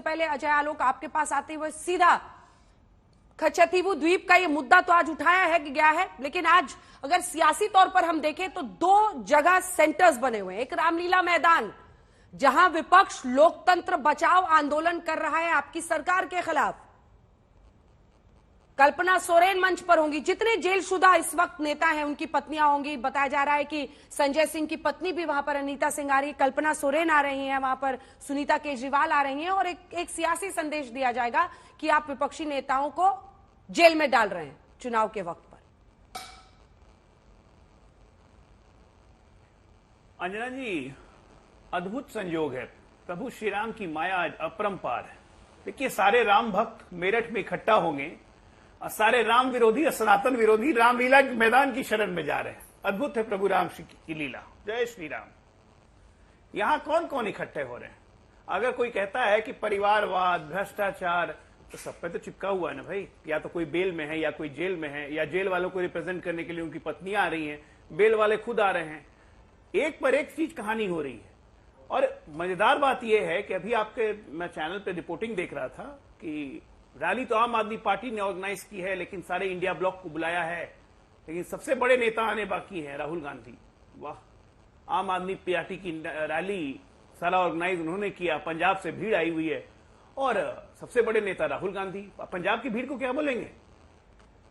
उससे पहले अजय आलोक आपके पास आते हुए सीधा कच्छतीबू द्वीप का ये मुद्दा तो आज उठाया है कि गया है, लेकिन आज अगर सियासी तौर पर हम देखें तो दो जगह सेंटर्स बने हुए हैं। एक रामलीला मैदान जहां विपक्ष लोकतंत्र बचाओ आंदोलन कर रहा है आपकी सरकार के खिलाफ, कल्पना सोरेन मंच पर होंगी। जितने जेलशुदा इस वक्त नेता हैं उनकी पत्नियां होंगी। बताया जा रहा है कि संजय सिंह की पत्नी भी वहां पर, अनीता सिंह आ रही है, कल्पना सोरेन आ रही हैं वहां पर, सुनीता केजरीवाल आ रही हैं, और एक सियासी संदेश दिया जाएगा कि आप विपक्षी नेताओं को जेल में डाल रहे हैं चुनाव के वक्त पर। अंजना जी, अद्भुत संयोग है। प्रभु श्री राम की माया आज अपरंपार है। देखिए, सारे राम भक्त मेरठ में इकट्ठा होंगे और सारे राम विरोधी और सनातन विरोधी रामलीला के मैदान की शरण में जा रहे हैं। अद्भुत है प्रभु राम की लीला। जय श्री राम। यहां कौन कौन इकट्ठे हो रहे हैं? अगर कोई कहता है कि परिवारवाद, भ्रष्टाचार, तो सब पे तो चिपका हुआ है ना भाई। या तो कोई बेल में है या कोई जेल में है, या जेल वालों को रिप्रेजेंट करने के लिए उनकी पत्नियां आ रही हैं, बेल वाले खुद आ रहे हैं। एक पर एक चीज कहानी हो रही है। और मजेदार बात यह है कि अभी आपके मैं चैनल पे रिपोर्टिंग देख रहा था कि रैली तो आम आदमी पार्टी ने ऑर्गेनाइज की है, लेकिन सारे इंडिया ब्लॉक को बुलाया है, लेकिन सबसे बड़े नेता आने बाकी हैं, राहुल गांधी। वाह, आम आदमी पार्टी की रैली सारा ऑर्गेनाइज उन्होंने किया, पंजाब से भीड़ आई हुई है, और सबसे बड़े नेता राहुल गांधी। पंजाब की भीड़ को क्या बोलेंगे?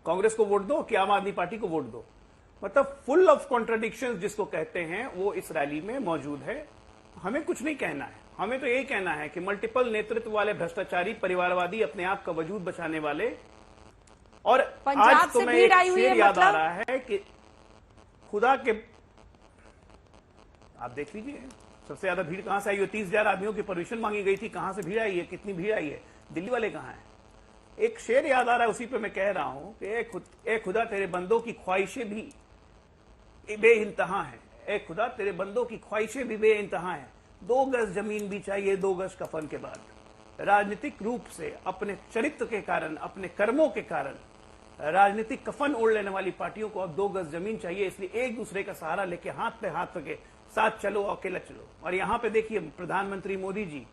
कांग्रेस को वोट दो कि आम आदमी पार्टी को वोट दो? मतलब फुल ऑफ कॉन्ट्रडिक्शंस जिसको कहते हैं वो इस रैली में मौजूद है। हमें कुछ नहीं कहना है, हमें तो यही कहना है कि मल्टीपल नेतृत्व वाले भ्रष्टाचारी, परिवारवादी, अपने आप का वजूद बचाने वाले, और आज तो मैं एक शेर याद आ रहा है कि खुदा के, आप देख लीजिए सबसे ज्यादा भीड़ कहां से आई है। 30,000 आदमियों की परमिशन मांगी गई थी, कहां से भीड़ आई है, कितनी भीड़ आई है? दिल्ली वाले कहां हैं? एक शेर याद आ रहा है, उसी पे मैं कह रहा हूं कि ए खुदा तेरे बंदों की ख्वाहिशें भी बेइंतहा हैं। ए खुदा तेरे बंदों की ख्वाहिशें भी बेइंतहा हैं। 2 गज जमीन भी चाहिए 2 गज कफन के बाद। राजनीतिक रूप से अपने चरित्र के कारण, अपने कर्मों के कारण राजनीतिक कफन ओढ़ लेने वाली पार्टियों को अब 2 गज जमीन चाहिए। इसलिए एक दूसरे का सहारा लेके हाथ पे हाथ के साथ चलो, अकेला चलो। और यहां पे देखिए प्रधानमंत्री मोदी जी,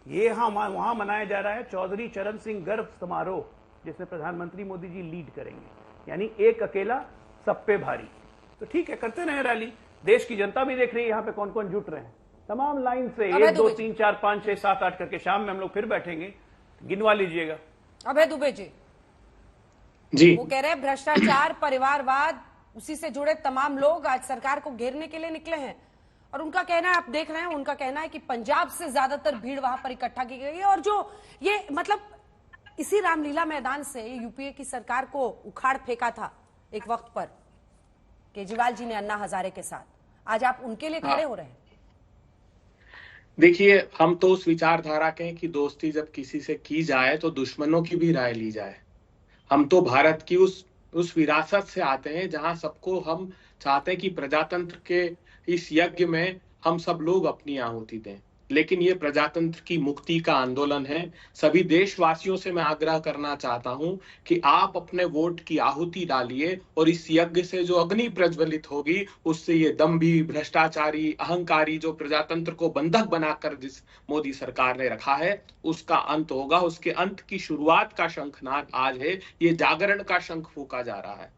ये वहां मनाया जा रहा है चौधरी चरण सिंह गर्व समारोह, जिसमें प्रधानमंत्री मोदी जी लीड करेंगे। यानी एक अकेला सब पे भारी। तो ठीक है, करते रहे रैली। देश की जनता भी देख रही है यहाँ पे कौन कौन जुट रहे हैं, तमाम लाइन से 1 2 3 4 5 6 7 8 करके। शाम में हम लोग फिर बैठेंगे, गिनवा लीजिएगा। अभय दुबे जी, वो कह रहे हैं भ्रष्टाचार, परिवारवाद, उसी से जुड़े तमाम लोग आज सरकार को घेरने के लिए निकले हैं। और उनका कहना है, आप देख रहे हैं, उनका कहना है कि पंजाब से ज्यादातर भीड़ वहां पर इकट्ठा की गई है। और जो ये मतलब इसी रामलीला मैदान से यूपीए की सरकार को उखाड़ फेंका था एक वक्त पर केजरीवाल जी ने अन्ना हजारे के साथ, आज आप उनके लिए खड़े हो रहे हैं। देखिए, हम तो उस विचारधारा के हैं कि दोस्ती जब किसी से की जाए तो दुश्मनों की भी राय ली जाए। हम तो भारत की उस विरासत से आते हैं जहां सबको हम चाहते हैं कि प्रजातंत्र के इस यज्ञ में हम सब लोग अपनी आहुति दें। लेकिन ये प्रजातंत्र की मुक्ति का आंदोलन है। सभी देशवासियों से मैं आग्रह करना चाहता हूं कि आप अपने वोट की आहुति डालिए, और इस यज्ञ से जो अग्नि प्रज्वलित होगी उससे ये दंभी, भ्रष्टाचारी, अहंकारी जो प्रजातंत्र को बंधक बनाकर जिस मोदी सरकार ने रखा है उसका अंत होगा। उसके अंत की शुरुआत का शंखनाद आज है। ये जागरण का शंख फूंका जा रहा है।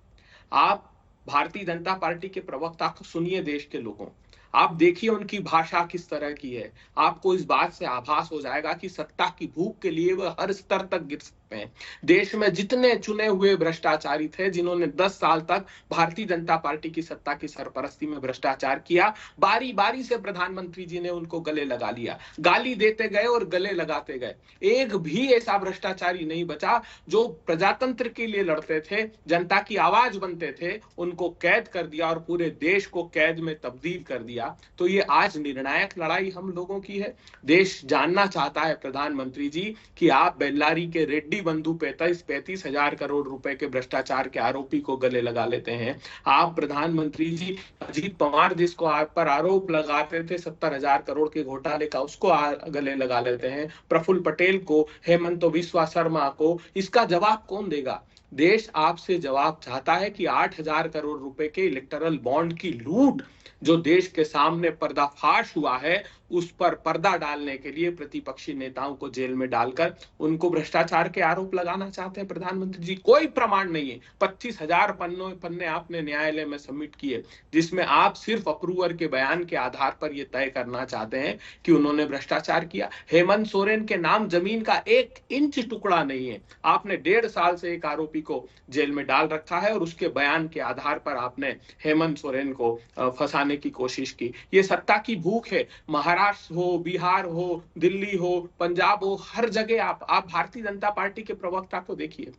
आप भारतीय जनता पार्टी के प्रवक्ता को सुनिए, देश के लोगों, आप देखिए उनकी भाषा किस तरह की है। आपको इस बात से आभास हो जाएगा कि सत्ता की भूख के लिए वह हर स्तर तक गिर सकते हैं। देश में जितने चुने हुए भ्रष्टाचारी थे जिन्होंने 10 साल तक भारतीय जनता पार्टी की सत्ता की सरपरस्ती में भ्रष्टाचार किया, बारी बारी से प्रधानमंत्री जी ने उनको गले लगा लिया, गाली देते गए और गले लगाते गए। एक भी ऐसा भ्रष्टाचारी नहीं बचा जो प्रजातंत्र के लिए लड़ते थे, जनता की आवाज बनते थे, उनको कैद कर दिया और पूरे देश को कैद में तब्दील कर दिया। तो ये आज निर्णायक लड़ाई हम लोगों की है। देश जानना चाहता है प्रधानमंत्री जी कि आप बेल्लारी के रेड्डी बंधु 35 हजार करोड़ रुपए के भ्रष्टाचार के आरोपी को गले लगा लेते हैं। आप प्रधानमंत्री जी अजीत पवार जिसको आप पर आरोप लगाते थे 70,000 करोड़ के घोटाले का, उसको गले लगा लेते हैं। प्रफुल्ल पटेल को, हेमंत बिस्वा शर्मा को, इसका जवाब कौन देगा? देश आपसे जवाब चाहता है कि 8,000 करोड़ रुपए के इलेक्टोरल बॉन्ड की लूट जो देश के सामने पर्दाफाश हुआ है उस पर पर्दा डालने के लिए प्रतिपक्षी नेताओं को जेल में डालकर उनको भ्रष्टाचार के आरोप लगाना चाहते हैं प्रधानमंत्री जी। कोई प्रमाण नहीं है। 25,000 पन्ने आपने न्यायालय में सबमिट किए, जिसमें आप सिर्फ अप्रूवर के बयान के आधार पर यह तय करना चाहते हैं कि उन्होंने भ्रष्टाचार किया। हेमंत सोरेन के नाम जमीन का 1 इंच टुकड़ा नहीं है। आपने 1.5 साल से एक आरोपी को जेल में डाल रखा है और उसके बयान के आधार पर आपने हेमंत सोरेन को फंसाने की कोशिश की। ये सत्ता की भूख है। महाराष्ट्र हो, बिहार हो, दिल्ली हो, पंजाब हो, हर जगह आप भारतीय जनता पार्टी के प्रवक्ता को देखिए,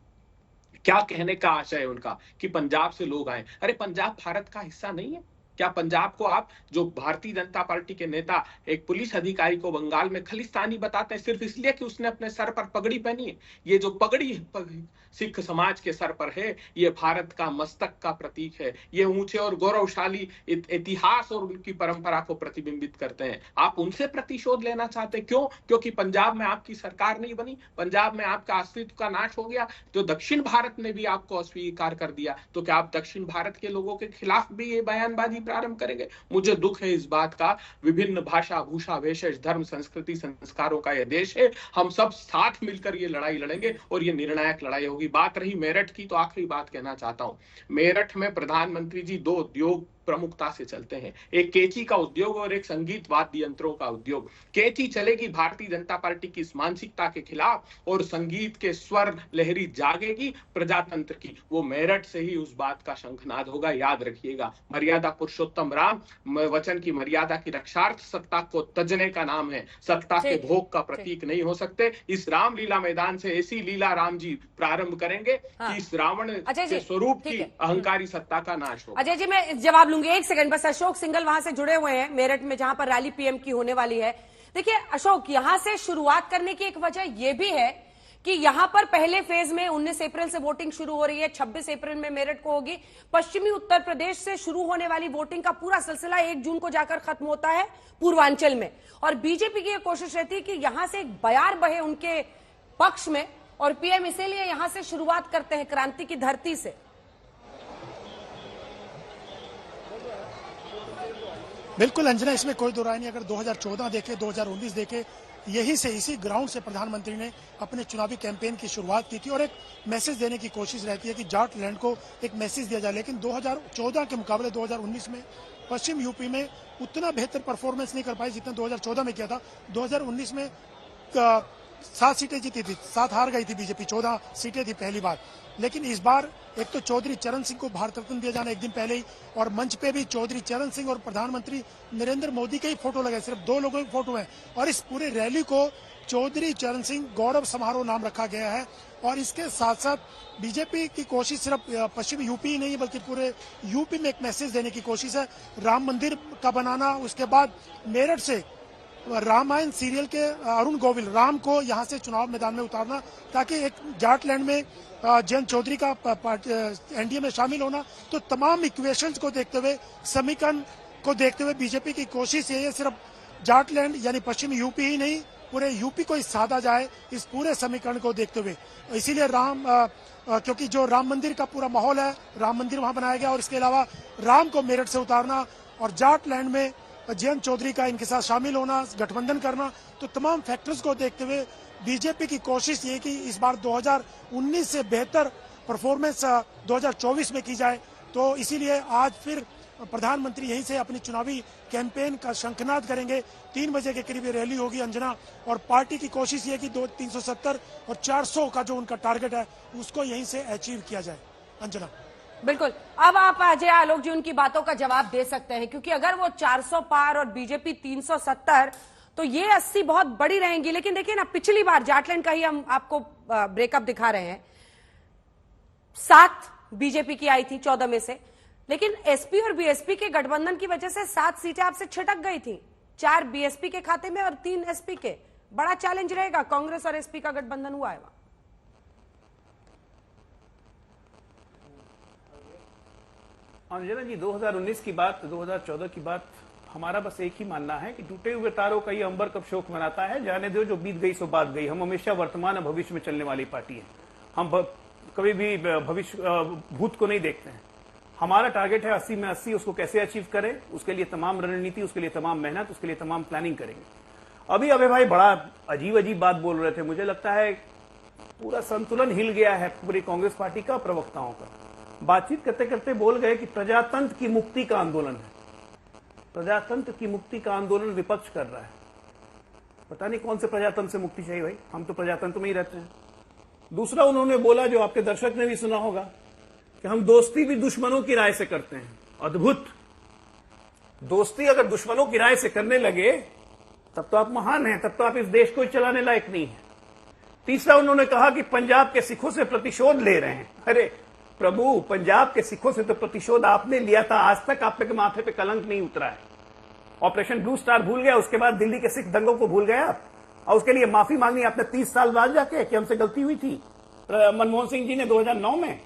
क्या कहने का आशय है उनका कि पंजाब से लोग आए। अरे पंजाब भारत का हिस्सा नहीं है क्या? पंजाब को आप, जो भारतीय जनता पार्टी के नेता एक पुलिस अधिकारी को बंगाल में खलिस्तानी बताते हैं सिर्फ इसलिए कि उसने अपने सर पर पगड़ी पहनी है। ये जो पगड़ी सिख समाज के सर पर है, ये भारत का मस्तक का प्रतीक है। ये ऊंचे और गौरवशाली इतिहास और उनकी परंपरा को प्रतिबिंबित करते हैं। आप उनसे प्रतिशोध लेना चाहते, क्यों? क्योंकि पंजाब में आपकी सरकार नहीं बनी, पंजाब में आपका अस्तित्व का नाश हो गया, तो दक्षिण भारत ने भी आपको अस्वीकार कर दिया। तो क्या आप दक्षिण भारत के लोगों के खिलाफ भी ये बयानबाजी प्रारंभ करेंगे? मुझे दुख है इस बात का। विभिन्न भाषा, भूषा, भेषज, धर्म, संस्कृति, संस्कारों का यह देश है। हम सब साथ मिलकर ये लड़ाई लड़ेंगे और ये निर्णायक लड़ाई होगी। बात रही मेरठ की, तो आखिरी बात कहना चाहता हूं। मेरठ में प्रधानमंत्री जी 2 उद्योग प्रमुखता से चलते हैं, एक केची का उद्योग और एक संगीत वाद्य यंत्रों का उद्योग। केची चलेगी भारतीय जनता पार्टी की इस मानसिकता के खिलाफ और संगीत के स्वर लहरी जागेगी प्रजातंत्र की। वो मेरठ से ही उस बात का शंखनाद होगा, याद रखिएगा। मर्यादा पुरुषोत्तम राम वचन की मर्यादा की रक्षार्थ सत्ता को तजने का नाम है, सत्ता के भोग का प्रतीक नहीं हो सकते। इस रामलीला मैदान से ऐसी लीला राम जी प्रारंभ करेंगे कि इस रावण के स्वरूप की अहंकारी सत्ता का नाश होगा। अजय जी, मैं जवाब लूंगी, एक सेकंड बस। अशोक सिंघल वहां से जुड़े हुए हैं मेरठ में, जहां पर रैली पीएम की होने वाली है। देखिए अशोक, यहां से शुरुआत करने की एक वजह यह भी है कि यहां पर पहले फेज में 19 अप्रैल से वोटिंग शुरू हो रही है, 26 अप्रैल में मेरठ को होगी। पश्चिमी उत्तर प्रदेश से शुरू होने वाली वोटिंग का पूरा सिलसिला 1 जून को जाकर खत्म होता है पूर्वांचल में, और बीजेपी की यह कोशिश रहती है कि यहां से एक बयार बहे उनके पक्ष में, और पीएम इसीलिए यहां से शुरुआत करते हैं क्रांति की धरती से। बिल्कुल अंजना, इसमें कोई दो राय नहीं। अगर 2014 देखे, 2019 देखे, यही से, इसी ग्राउंड से प्रधानमंत्री ने अपने चुनावी कैंपेन की शुरुआत की थी और एक मैसेज देने की कोशिश रहती है कि जाट लैंड को एक मैसेज दिया जाए। लेकिन 2014 के मुकाबले 2019 में पश्चिम यूपी में उतना बेहतर परफॉर्मेंस नहीं कर पाई जितना 2014 में किया था। 2019 में 7 सीटें जीती थी, 7 हार गई थी बीजेपी, 14 सीटें थी पहली बार। लेकिन इस बार एक तो चौधरी चरण सिंह को भारत रत्न दिया जाना एक दिन पहले ही, और मंच पे भी चौधरी चरण सिंह और प्रधानमंत्री नरेंद्र मोदी के ही फोटो लगे, सिर्फ 2 लोगों के फोटो हैं। और इस पूरे रैली को चौधरी चरण सिंह गौरव समारोह नाम रखा गया है। और इसके साथ साथ बीजेपी की कोशिश सिर्फ पश्चिम यूपी ही नहीं बल्कि पूरे यूपी में एक मैसेज देने की कोशिश है। राम मंदिर का बनाना, उसके बाद मेरठ से रामायण सीरियल के अरुण गोविल राम को यहां से चुनाव मैदान में उतारना, ताकि एक जाटलैंड में जयंत चौधरी का एनडीए में शामिल होना। तो तमाम इक्वेशंस को देखते हुए, समीकरण को देखते हुए बीजेपी की कोशिश ये है सिर्फ जाटलैंड यानी पश्चिमी यूपी ही नहीं, पूरे यूपी को साधा जाए इस पूरे समीकरण को देखते हुए। इसीलिए क्योंकि जो राम मंदिर का पूरा माहौल है, राम मंदिर वहां बनाया गया, और इसके अलावा राम को मेरठ से उतारना और जाटलैंड में जयंत चौधरी का इनके साथ शामिल होना, गठबंधन करना, तो तमाम फैक्टर्स को देखते हुए बीजेपी की कोशिश ये कि इस बार 2019 से बेहतर परफॉर्मेंस 2024 में की जाए। तो इसीलिए आज फिर प्रधानमंत्री यहीं से अपनी चुनावी कैंपेन का शंखनाद करेंगे। 3 बजे के करीब रैली होगी अंजना, और पार्टी की कोशिश ये कि 370 और 400 का जो उनका टारगेट है उसको यहीं से अचीव किया जाए। अंजना, बिल्कुल। अब आप अजय आलोक जी उनकी बातों का जवाब दे सकते हैं, क्योंकि अगर वो 400 पार और बीजेपी 370, तो ये 80 बहुत बड़ी रहेंगी। लेकिन देखिए ना, पिछली बार जाटलैंड का ही हम आपको ब्रेकअप दिखा रहे हैं, 7 बीजेपी की आई थी 14 में से, लेकिन एसपी और बीएसपी के गठबंधन की वजह से 7 सीटें आपसे छिटक गई थी, 4 बीएसपी के खाते में और 3 एसपी के। बड़ा चैलेंज रहेगा, कांग्रेस और एसपी का गठबंधन हुआ है वहां। अंजना जी, 2019 की बात, 2014 की बात, हमारा बस एक ही मानना है कि टूटे हुए तारों का ये अंबर कब शोक मनाता है। जाने दो, जो बीत गई सो बात गई। हम हमेशा वर्तमान और भविष्य में चलने वाली पार्टी है। हम कभी भी भविष्य भूत को नहीं देखते हैं। हमारा टारगेट है 80 में 80, उसको कैसे अचीव करें, उसके लिए तमाम रणनीति, उसके लिए तमाम मेहनत, उसके लिए तमाम प्लानिंग करेंगे। अभी अभय भाई बड़ा अजीब अजीब बात बोल रहे थे, मुझे लगता है पूरा संतुलन हिल गया है पूरी कांग्रेस पार्टी का, प्रवक्ताओं का। बातचीत करते करते बोल गए कि प्रजातंत्र की मुक्ति का आंदोलन है। प्रजातंत्र की मुक्ति का आंदोलन विपक्ष कर रहा है। पता नहीं कौन से प्रजातंत्र से मुक्ति चाहिए भाई, हम तो प्रजातंत्र में ही रहते हैं। दूसरा उन्होंने बोला, जो आपके दर्शक ने भी सुना होगा, कि हम दोस्ती भी दुश्मनों की राय से करते हैं। अद्भुत। दोस्ती अगर दुश्मनों की राय से करने लगे तब तो आप महान हैं, तब तो आप इस देश को चलाने लायक नहीं है। तीसरा उन्होंने कहा कि पंजाब के सिखों से प्रतिशोध ले रहे हैं। अरे प्रभु, पंजाब के सिखों से तो प्रतिशोध आपने लिया था, आज तक आपके माथे पे कलंक नहीं उतरा है। ऑपरेशन ब्लू स्टार भूल गया, उसके बाद दिल्ली के सिख दंगों को भूल गए आप, और उसके लिए माफी मांगनी आपने 30 साल बाद जाके कि हमसे गलती हुई थी। मनमोहन सिंह जी ने 2009 में।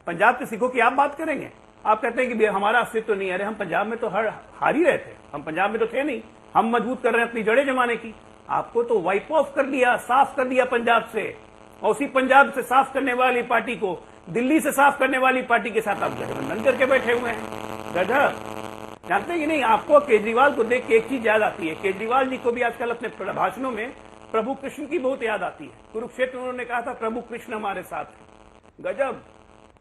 पंजाब के सिखों की आप बात करेंगे, आप कहते हैं कि हमारा अस्तित्व नहीं है। अरे हम पंजाब में तो हार ही रहे थे, हम पंजाब में तो थे नहीं, हम मजबूत कर रहे हैं अपनी जड़ें जमाने की। आपको तो वाइप ऑफ कर दिया, साफ कर दिया पंजाब से, और उसी पंजाब से साफ करने वाली पार्टी को दिल्ली से साफ करने वाली पार्टी के साथ आप गठबंधन करके बैठे हुए हैं। गधर। जानते कि नहीं, आपको केजरीवाल को देख के एक चीज याद आती है। केजरीवाल जी को भी आजकल अपने भाषणों में प्रभु कृष्ण की बहुत याद आती है। कुरुक्षेत्र में उन्होंने कहा था प्रभु कृष्ण हमारे साथ है। गजब।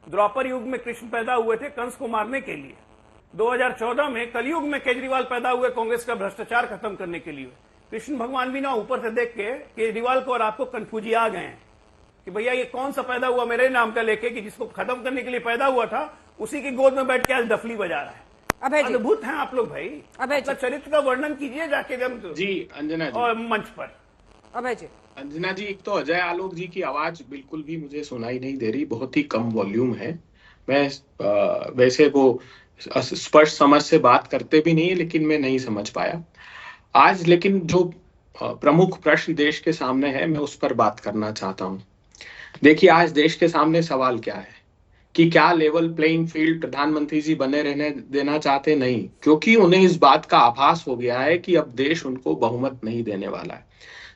द्वापर युग में कृष्ण पैदा हुए थे कंस को मारने के लिए। 2014 में कलयुग में केजरीवाल पैदा हुए कांग्रेस का भ्रष्टाचार खत्म करने के लिए। कृष्ण भगवान भी ना ऊपर से देख के केजरीवाल को और आपको कंफ्यूजी आ गए हैं कि भैया ये कौन सा पैदा हुआ मेरे नाम का लेके, कि जिसको खत्म करने के लिए पैदा हुआ था उसी की गोद में बैठ के आज डफली बजा रहा है। अद्भुत हैं आप लोग भाई। अपना चरित्र का वर्णन कीजिए जाके जी अंजना जी और मंच पर। अभय जी। अंजना जी, एक तो अजय आलोक जी की आवाज बिल्कुल भी मुझे सुनाई नहीं दे रही, बहुत ही कम वॉल्यूम है। मैं वैसे वो स्पष्ट समझ से बात करते भी नहीं, लेकिन मैं नहीं समझ पाया आज। लेकिन जो प्रमुख प्रश्न देश के सामने है, मैं उस पर बात करना चाहता हूं। देखिए, आज देश के सामने सवाल क्या है कि क्या लेवल प्लेइंग फील्ड प्रधानमंत्री जी बने रहने देना चाहते? नहीं, क्योंकि उन्हें इस बात का आभास हो गया है कि अब देश उनको बहुमत नहीं देने वाला है।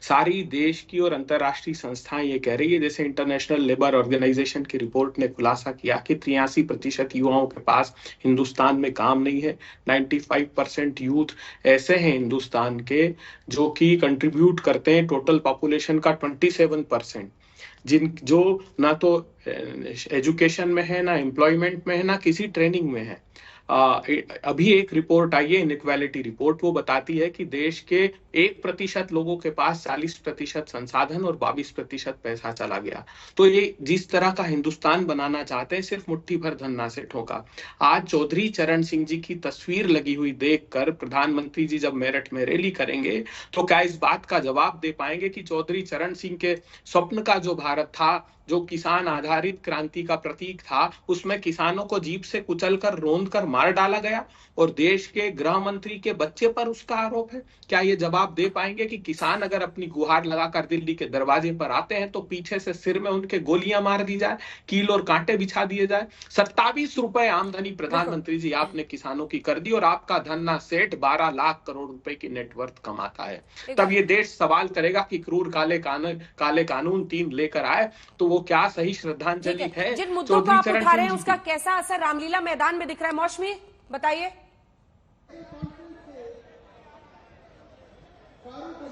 सारी देश की और अंतर्राष्ट्रीय संस्थाएं ये कह रही है, जैसे इंटरनेशनल लेबर ऑर्गेनाइजेशन की रिपोर्ट ने खुलासा किया कि 83% युवाओं के पास हिंदुस्तान में काम नहीं है। 95% यूथ ऐसे हैं हिंदुस्तान के जो कि कंट्रीब्यूट करते हैं टोटल पॉपुलेशन का 27%, जो ना तो एजुकेशन में है, ना एम्प्लॉयमेंट में है, ना किसी ट्रेनिंग में है। अभी एक रिपोर्ट आई है, इनइक्वालिटी रिपोर्ट, वो बताती है कि देश के 1% लोगों के पास 40% संसाधन और 22% पैसा चला गया। तो ये जिस तरह का हिंदुस्तान बनाना चाहते हैं, सिर्फ मुट्ठी भर धन्ना से ठोका। आज चौधरी चरण सिंह जी की तस्वीर लगी हुई देखकर प्रधानमंत्री जी जब मेरठ में रैली करेंगे तो क्या इस बात का जवाब दे पाएंगे कि चौधरी चरण सिंह के स्वप्न का जो भारत था, जो किसान आधारित क्रांति का प्रतीक था, उसमें किसानों को जीप से कुचलकर रोंदकर मार डाला गया और देश के गृह मंत्री के बच्चे पर उसका आरोप है? क्या ये जवाब दे पाएंगे कि किसान अगर अपनी गुहार लगाकर दिल्ली के दरवाजे पर आते हैं तो पीछे से सिर में उनके गोलियां मार दी जाए, कील और कांटे बिछा दिए जाए? 27 रुपए आमदनी प्रधानमंत्री जी आपने किसानों की कर दी और आपका धन्ना सेठ 12 लाख करोड़ रुपए की नेटवर्थ कमाता है। तब ये देश सवाल करेगा कि क्रूर काले कानून 3 लेकर आए तो वो क्या सही श्रद्धांजलि है? जिन मुद्दों को आप उठा रहे हैं उसका कैसा असर रामलीला मैदान में दिख रहा है? मौसमी बताइए।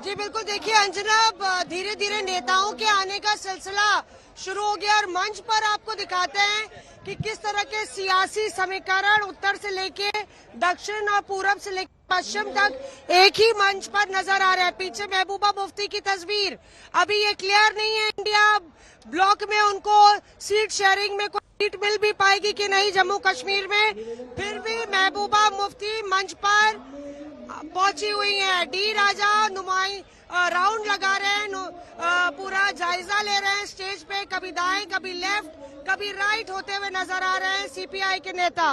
जी बिल्कुल, देखिए अंजना, धीरे धीरे नेताओं के आने का सिलसिला शुरू हो गया और मंच पर आपको दिखाते हैं कि किस तरह के सियासी समीकरण उत्तर से लेके दक्षिण और पूरब से लेके पश्चिम तक एक ही मंच पर नजर आ रहा है। पीछे महबूबा मुफ्ती की तस्वीर। अभी ये क्लियर नहीं है इंडिया ब्लॉक में उनको सीट शेयरिंग में कोई सीट मिल भी पाएगी कि नहीं जम्मू कश्मीर में। फिर भी महबूबा मुफ्ती मंच पर पहुंची हुई है। डी राजा राउंड लगा रहे हैं, पूरा जायजा ले रहे हैं स्टेज पे, कभी दाएं कभी लेफ्ट कभी राइट होते हुए नजर आ रहे हैं सीपीआई के नेता।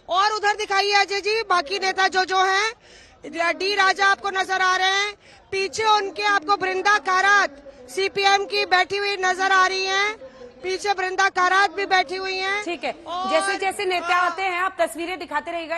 और उधर दिखाइए अजय जी बाकी नेता जो हैं। डी राजा आपको नजर आ रहे हैं, पीछे उनके आपको बृंदा कारात सीपीएम की बैठी हुई नजर आ रही हैं, पीछे बृंदा कारात भी बैठी हुई हैं। ठीक है, जैसे जैसे नेता आते हैं आप तस्वीरें दिखाते रहिएगा।